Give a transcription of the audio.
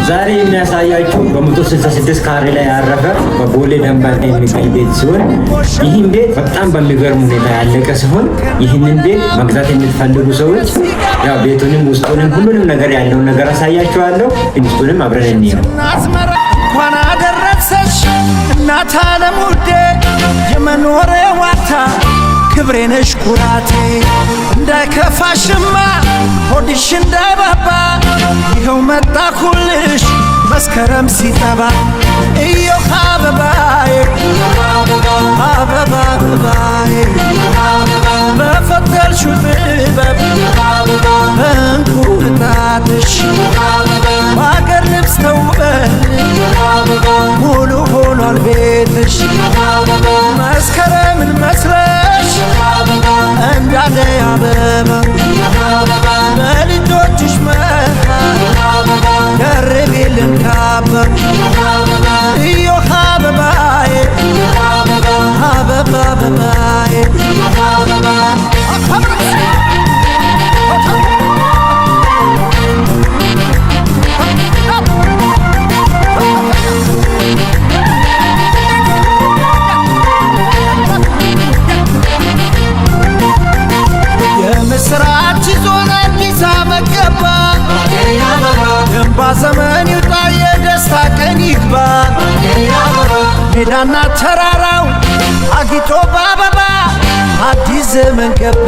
ዛሬ የሚያሳያችሁ በ166 ካሬ ላይ ያረፈ በቦሌ ደንበል ላይ የሚገኝ ቤት ሲሆን ይህን ቤት በጣም በሚገርም ሁኔታ ያለቀ ሲሆን ይህንን ቤት መግዛት የምትፈልጉ ሰዎች ያው ቤቱንም ውስጡንም ሁሉንም ነገር ያለውን ነገር አሳያችኋለሁ። ውስጡንም አብረን እንየው። እንኳን አደረሰሽ እናት ዓለም ውዴ የመኖሬ ዋታ ክብሬ ነሽ ኩራቴ እንዳይከፋሽማ ሆድሽ እንዳይባባ ይኸው መጣኩልሽ መስከረም ሲጠባ እዮህ አበባዬ አበባ አበባዬ በፈጠርሽው ጥበብ በእንቁ ቅጣትሽ በአገር ልብስ ተውበን ሙሉ ሆኗል ቤትሽ መስከረምን መስለሽ እንዳደይ አበባ በልጆችሽ መሃል ደርቤልን ካባ እዮህ አበባዬ አበባ አበባዬ የምስራች ዞን አዲስ ዓመት ገባ የእንባ ዘመን ይውጣ የደስታ ቀን ይግባ ሜዳና ተራራው አጊጦ በአበባ አዲስ ዘመን ገባ